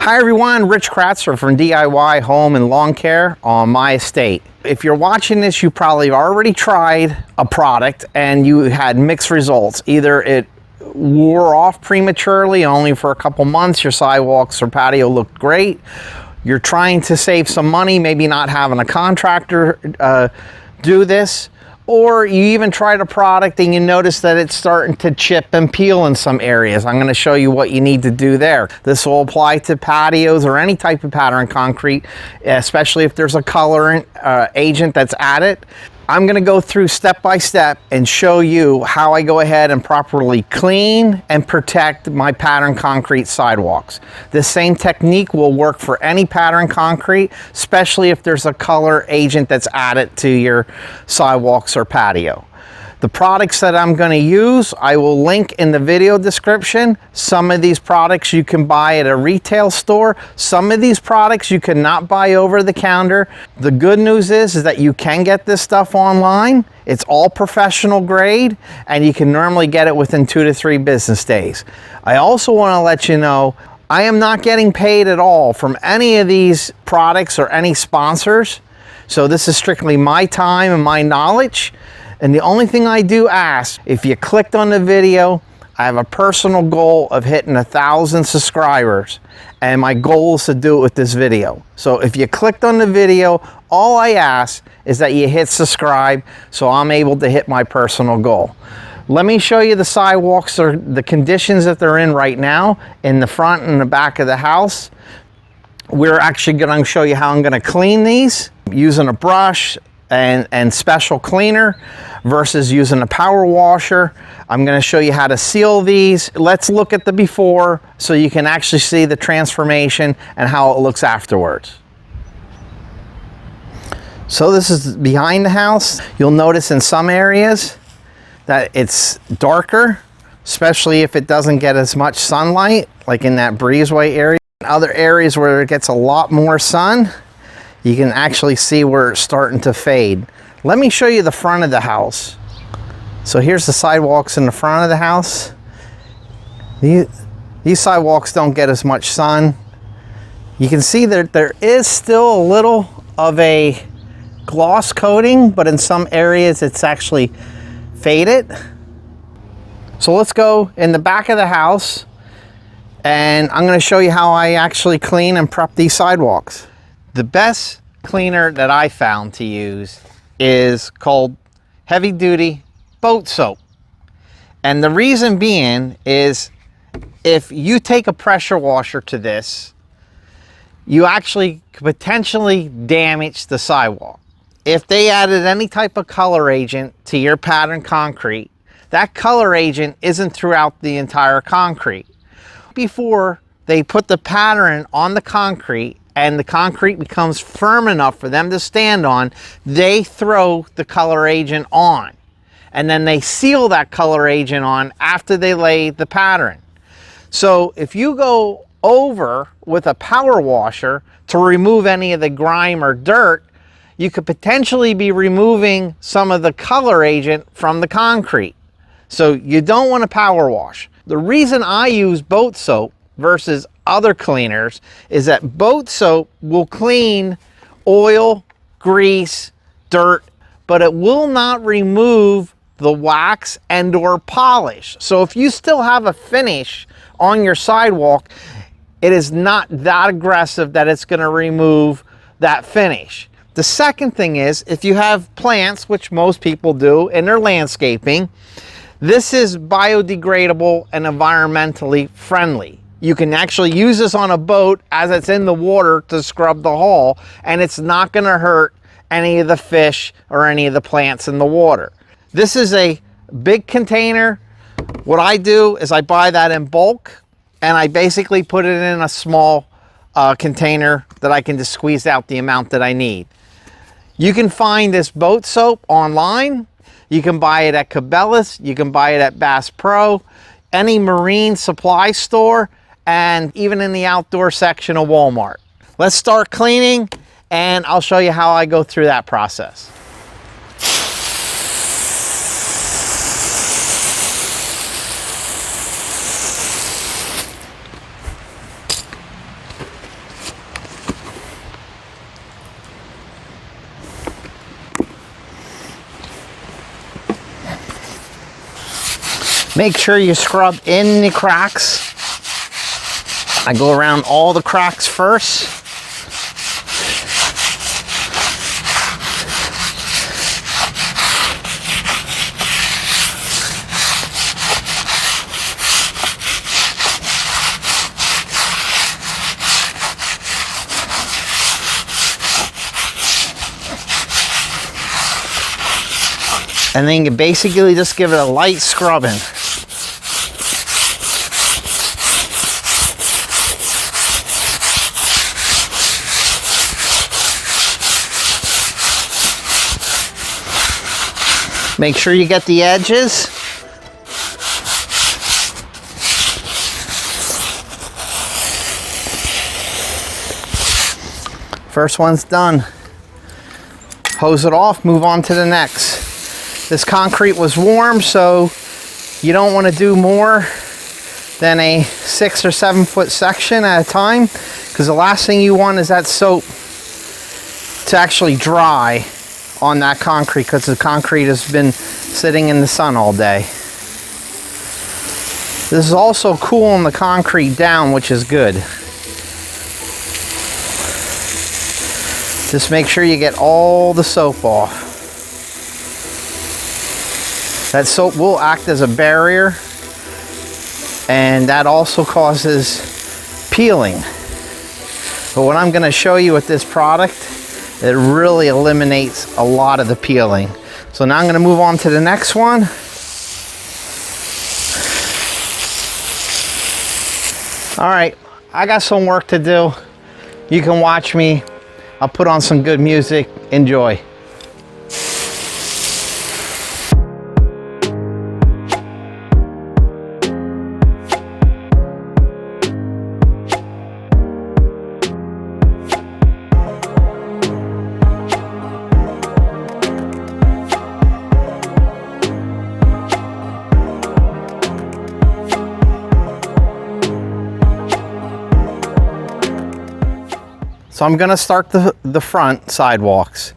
Hi everyone, Rich Kratzer from DIY Home and Lawn Care on my estate. If you're watching this, you probably already tried a product and you had mixed results. Either it wore off prematurely, only for a couple months, your sidewalks or patio looked great. You're trying to save some money, maybe not having a contractor do this. Or you even tried a product and you notice that it's starting to chip and peel in some areas. I'm going to show you what you need to do there. This will apply to patios or any type of pattern concrete, especially if there's a colorant agent that's added. I'm going to go through step by step and show you how I go ahead and properly clean and protect my pattern concrete sidewalks. This same technique will work for any pattern concrete, especially if there's a color agent that's added to your sidewalks or patio. The products that I'm going to use, I will link in the video description. Some of these products you can buy at a retail store. Some of these products you cannot buy over the counter. The good news is that you can get this stuff online. It's all professional grade and you can normally get it within 2 to 3 business days. I also want to let you know I am not getting paid at all from any of these products or any sponsors. So this is strictly my time and my knowledge. And the only thing I do ask, if you clicked on the video, I have a personal goal of hitting 1,000 subscribers. And my goal is to do it with this video. So if you clicked on the video, all I ask is that you hit subscribe so I'm able to hit my personal goal. Let me show you the sidewalks or the conditions that they're in right now in the front and the back of the house. We're actually going to show you how I'm going to clean these using a brush and special cleaner versus using a power washer. I'm going to show you how to seal these. Let's look at the before so you can actually see the transformation and how it looks afterwards. So this is behind the house. You'll notice in some areas that it's darker, especially if it doesn't get as much sunlight, like in that breezeway area. In other areas where it gets a lot more sun, you can actually see where it's starting to fade. Let me show you the front of the house. So here's the sidewalks in the front of the house. These sidewalks don't get as much sun. You can see that there is still a little of a gloss coating, but in some areas it's actually faded. So let's go in the back of the house and I'm going to show you how I actually clean and prep these sidewalks. The best cleaner that I found to use is called heavy duty boat soap. And the reason being is if you take a pressure washer to this, you actually could potentially damage the sidewalk. If they added any type of color agent to your pattern concrete, that color agent isn't throughout the entire concrete. Before they put the pattern on the concrete and the concrete becomes firm enough for them to stand on, they throw the color agent on. And then they seal that color agent on after they lay the pattern. So if you go over with a power washer to remove any of the grime or dirt, you could potentially be removing some of the color agent from the concrete. So you don't want to power wash. The reason I use boat soap versus other cleaners is that boat soap will clean oil, grease, dirt, but it will not remove the wax and or polish. So if you still have a finish on your sidewalk, it is not that aggressive that it's going to remove that finish. The second thing is, if you have plants, which most people do in their landscaping, this is biodegradable and environmentally friendly. You can actually use this on a boat as it's in the water to scrub the hull, and it's not going to hurt any of the fish or any of the plants in the water. This is a big container. What I do is I buy that in bulk, and I basically put it in a small container that I can just squeeze out the amount that I need. You can find this boat soap online. You can buy it at Cabela's. You can buy it at Bass Pro, any marine supply store, and even in the outdoor section of Walmart. Let's start cleaning and I'll show you how I go through that process. Make sure you scrub in the cracks. I go around all the cracks first. And then you basically just give it a light scrubbing. Make sure you get the edges. First one's done. Hose it off, move on to the next. This concrete was warm, so you don't want to do more than a 6 or 7 foot section at a time, because the last thing you want is that soap to actually dry on that concrete, because the concrete has been sitting in the sun all day. This is also cooling the concrete down, which is good. Just make sure you get all the soap off. That soap will act as a barrier, and that also causes peeling. But what I'm going to show you with this product, it really eliminates a lot of the peeling. So now I'm going to move on to the next one. All right, I got some work to do. You can watch me. I'll put on some good music. Enjoy. So I'm going to start the front sidewalks.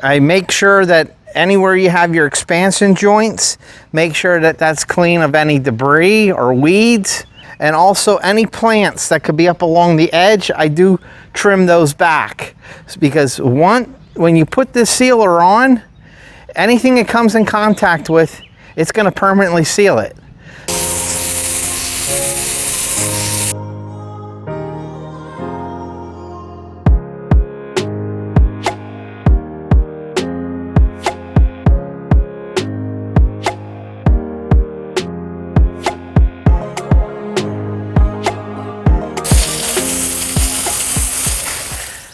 I make sure that anywhere you have your expansion joints, make sure that that's clean of any debris or weeds, and also any plants that could be up along the edge. I do trim those back, because when you put this sealer on, anything it comes in contact with, it's going to permanently seal it.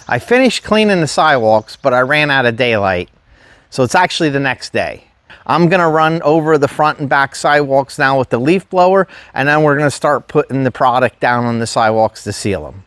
I finished cleaning the sidewalks, but I ran out of daylight. So it's actually the next day. I'm gonna run over the front and back sidewalks now with the leaf blower, and then we're gonna start putting the product down on the sidewalks to seal them.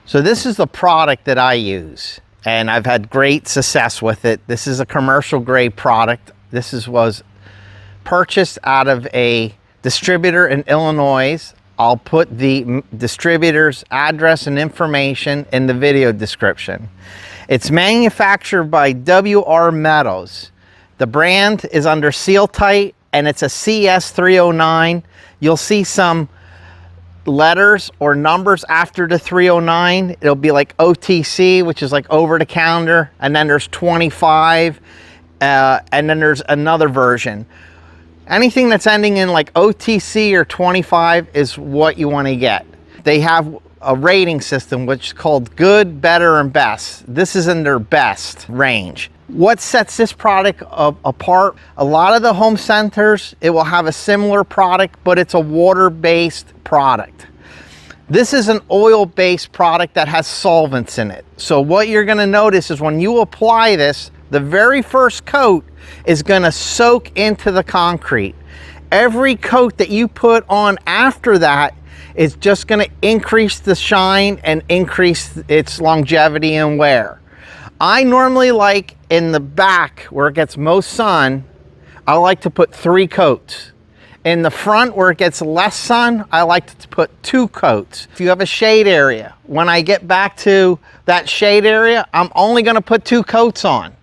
So this is the product that I use, and I've had great success with it. This is a commercial grade product. This was purchased out of a distributor in Illinois. I'll put the distributor's address and information in the video description. It's manufactured by W.R. Meadows. The brand is under Seal Tight, and it's a CS309. You'll see some letters or numbers after the 309. It'll be like OTC, which is like over the counter, and then there's 25, and then there's another version. Anything that's ending in like OTC or 25 is what you want to get. They have a rating system which is called good, better, and best. This is in their best range. What sets this product apart? A lot of the home centers, it will have a similar product, but it's a water-based product. This is an oil-based product that has solvents in it. So what you're gonna notice is when you apply this, the very first coat is gonna soak into the concrete. Every coat that you put on after that is just gonna increase the shine and increase its longevity and wear. I normally like in the back where it gets most sun, I like to put 3 coats. In the front where it gets less sun, I like to put 2 coats. If you have a shade area, when I get back to that shade area, I'm only gonna put 2 coats on.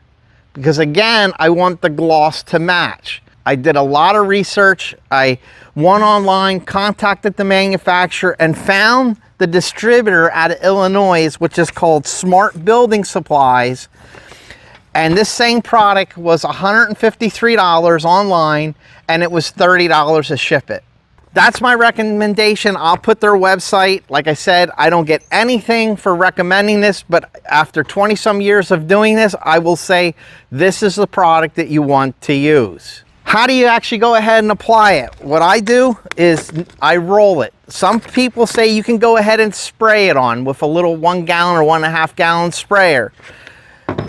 Because again, I want the gloss to match. I did a lot of research. I went online, contacted the manufacturer, and found the distributor out of Illinois, which is called Smart Building Supplies. And this same product was $153 online, and it was $30 to ship it. That's my recommendation. I'll put their website. Like I said, I don't get anything for recommending this, but after 20 some years of doing this, I will say this is the product that you want to use. How do you actually go ahead and apply it? What I do is I roll it. Some people say you can go ahead and spray it on with a little 1 gallon or 1.5 gallon sprayer.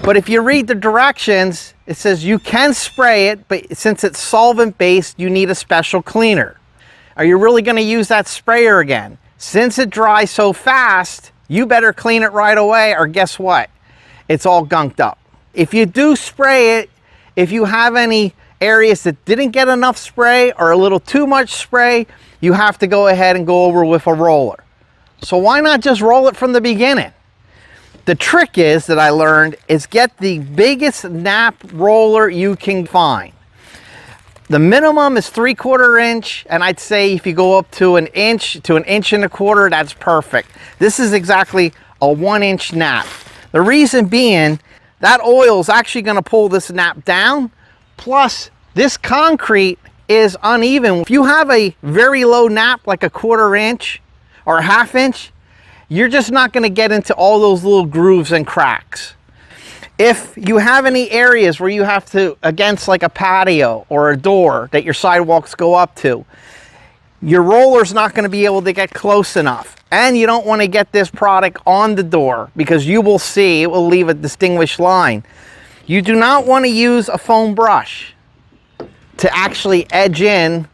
But if you read the directions, it says you can spray it, but since it's solvent based, you need a special cleaner. Are you really going to use that sprayer again? Since it dries so fast, you better clean it right away, or guess what? It's all gunked up. If you do spray it, if you have any areas that didn't get enough spray or a little too much spray, you have to go ahead and go over with a roller. So why not just roll it from the beginning? The trick is that I learned is get the biggest nap roller you can find. The minimum is 3/4 inch, and I'd say if you go up to 1 inch to 1.25 inches, that's perfect. This is exactly a 1 inch nap. The reason being, that oil is actually gonna pull this nap down, plus this concrete is uneven. If you have a very low nap, like a 1/4 inch or a 1/2 inch, you're just not gonna get into all those little grooves and cracks. If you have any areas where you have to, against like a patio or a door that your sidewalks go up to, your roller's not gonna be able to get close enough. And you don't wanna get this product on the door because you will see it will leave a distinguished line. You do not wanna use a foam brush to actually edge in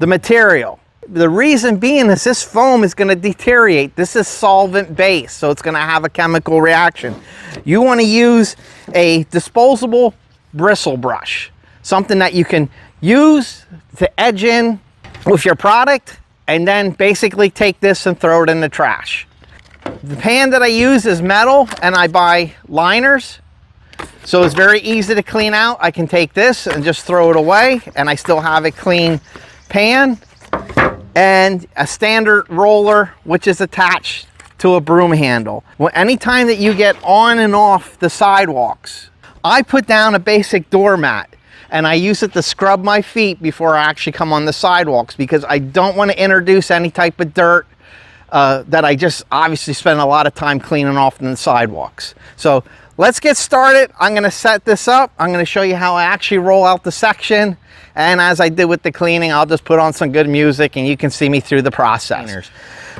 the material. The reason being is this foam is going to deteriorate. This is solvent based, so it's going to have a chemical reaction. You want to use a disposable bristle brush, something that you can use to edge in with your product, and then basically take this and throw it in the trash. The pan that I use is metal, and I buy liners, so it's very easy to clean out. I can take this and just throw it away, and I still have a clean pan. And a standard roller, which is attached to a broom handle. Well, anytime that you get on and off the sidewalks, I put down a basic doormat and I use it to scrub my feet before I actually come on the sidewalks, because I don't want to introduce any type of dirt that I just obviously spend a lot of time cleaning off in the sidewalks. So let's get started. I'm going to set this up. I'm going to show you how I actually roll out the section. And as I did with the cleaning, I'll just put on some good music and you can see me through the process.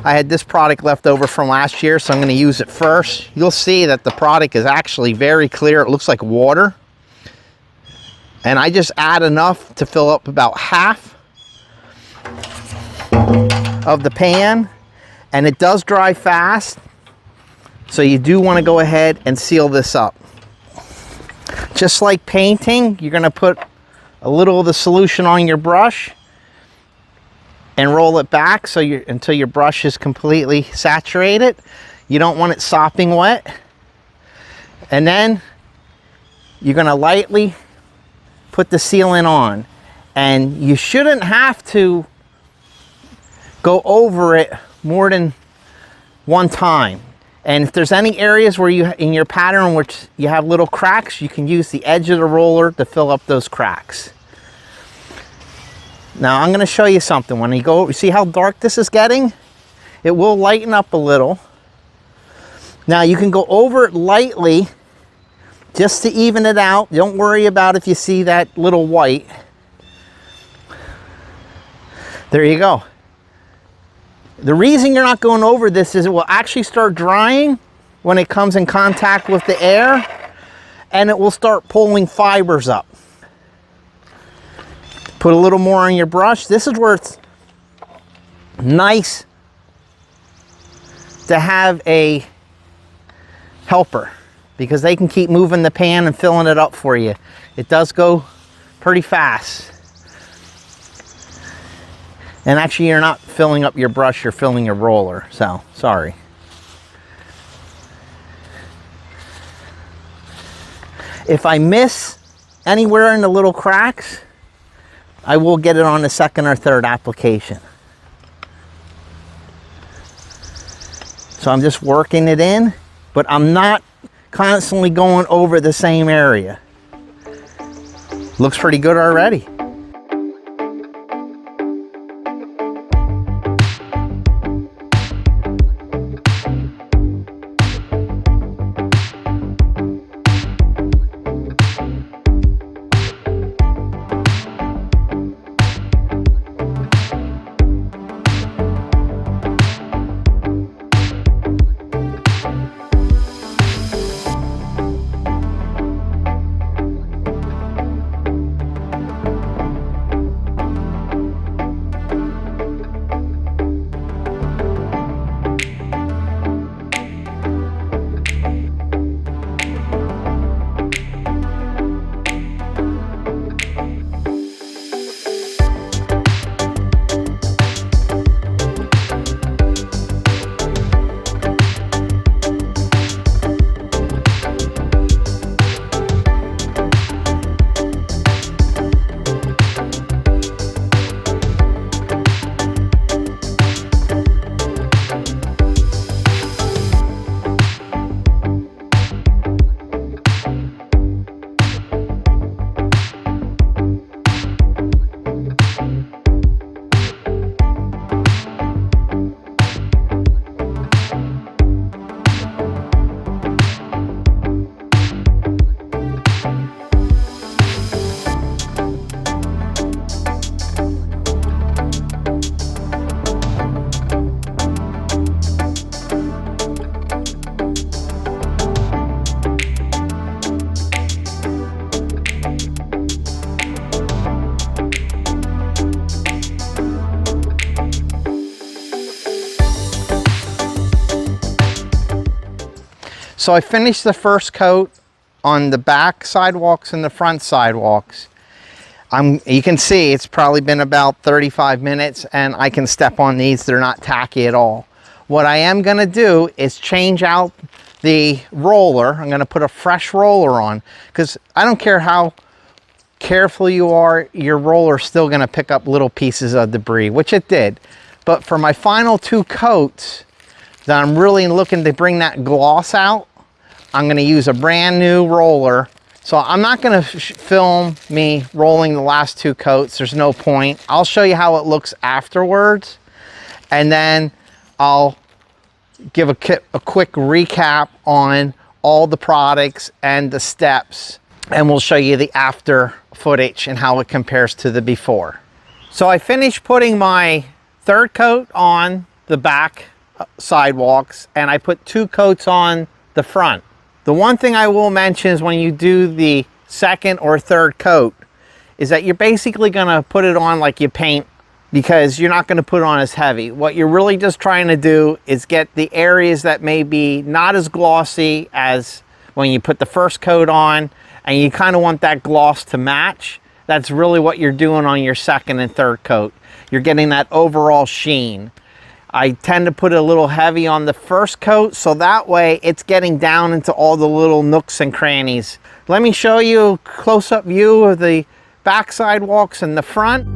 I had this product left over from last year, so I'm going to use it first. You'll see that the product is actually very clear. It looks like water. And I just add enough to fill up about half of the pan. And it does dry fast, so you do want to go ahead and seal this up. Just like painting, you're going to put a little of the solution on your brush and roll it back so until your brush is completely saturated. You don't want it sopping wet. And then you're going to lightly put the sealant on, and you shouldn't have to go over it more than one time. And if there's any areas where you, in your pattern, which you have little cracks, you can use the edge of the roller to fill up those cracks. Now I'm going to show you something. When you go, you see how dark this is getting? It will lighten up a little. Now you can go over it lightly just to even it out. Don't worry about if you see that little white. There you go. The reason you're not going over this is it will actually start drying when it comes in contact with the air, and it will start pulling fibers up. Put a little more on your brush. This is where it's nice to have a helper. because they can keep moving the pan and filling it up for you. It does go pretty fast. And actually, you're not filling up your brush, you're filling your roller, so sorry. If I miss anywhere in the little cracks, I will get it on the second or third application. So I'm just working it in, but I'm not constantly going over the same area. Looks pretty good already. So I finished the first coat on the back sidewalks and the front sidewalks. You can see it's probably been about 35 minutes and I can step on these. They're not tacky at all. What I am gonna do is change out the roller. I'm gonna put a fresh roller on because I don't care how careful you are, your roller's still gonna pick up little pieces of debris, which it did. But for my final two coats that I'm really looking to bring that gloss out, I'm gonna use a brand new roller. So I'm not gonna film me rolling the last two coats. There's no point. I'll show you how it looks afterwards. And then I'll give a quick recap on all the products and the steps. And we'll show you the after footage and how it compares to the before. So I finished putting my third coat on the back sidewalks and I put two coats on the front. The one thing I will mention is when you do the second or third coat is that you're basically gonna put it on like you paint, because you're not gonna put it on as heavy. What you're really just trying to do is get the areas that may be not as glossy as when you put the first coat on, and you kind of want that gloss to match. That's really what you're doing on your second and third coat. You're getting that overall sheen. I tend to put it a little heavy on the first coat, so that way it's getting down into all the little nooks and crannies. Let me show you a close-up view of the back sidewalks and the front.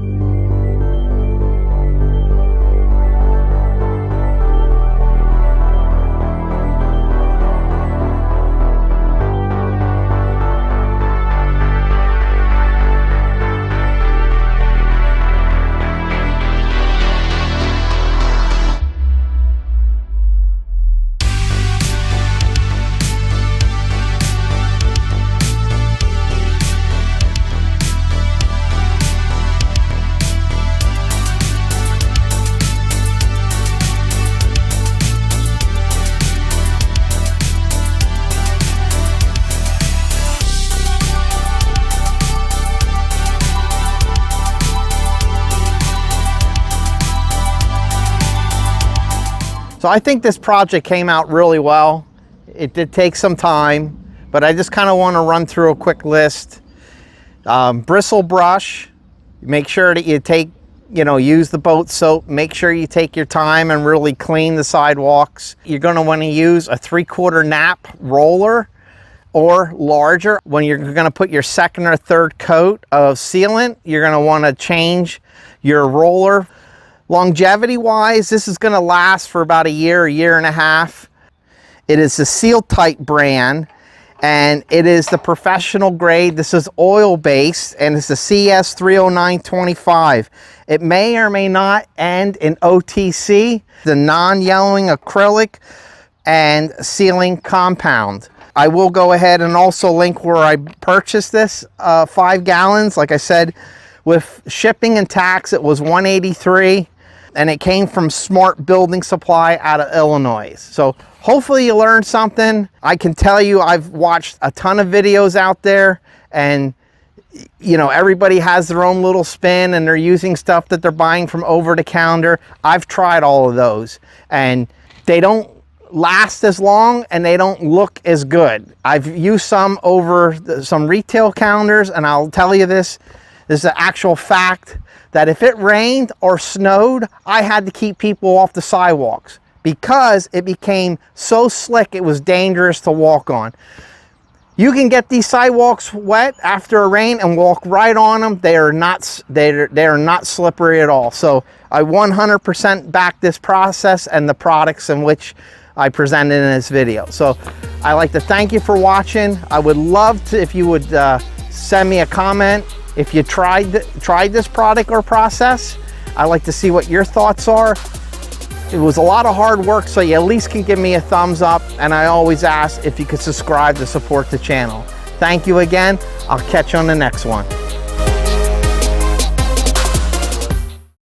So I think this project came out really well. It did take some time. but I just kind of want to run through a quick list. Bristle brush, make sure that you take, use the boat soap. Make sure you take your time and really clean the sidewalks. You're going to want to use a 3/4 nap roller or larger. When you're going to put your second or third coat of sealant, you're going to want to change your roller. Longevity wise, this is going to last for about a year and a half. It is the Seal Tight brand, and it is the professional grade. This is oil based, and it's the CS 30925. It may or may not end in OTC, the non-yellowing acrylic and sealing compound. I will go ahead and also link where I purchased this 5 gallons. Like I said, with shipping and tax, it was $183, and it came from Smart Building Supply out of Illinois. So hopefully you learned something. I can tell you I've watched a ton of videos out there, and everybody has their own little spin, and they're using stuff that they're buying from over the counter. I've tried all of those, and they don't last as long and they don't look as good. I've used some over some retail counters, and I'll tell you this is the actual fact that if it rained or snowed, I had to keep people off the sidewalks because it became so slick it was dangerous to walk on. You can get these sidewalks wet after a rain and walk right on them. They are not slippery at all. So I 100% back this process and the products in which I presented in this video. So I'd like to thank you for watching. I would love to if you would send me a comment if you tried this product or process. I'd like to see what your thoughts are. It was a lot of hard work, so you at least can give me a thumbs up, and I always ask if you could subscribe to support the channel. Thank you again. I'll catch you on the next one.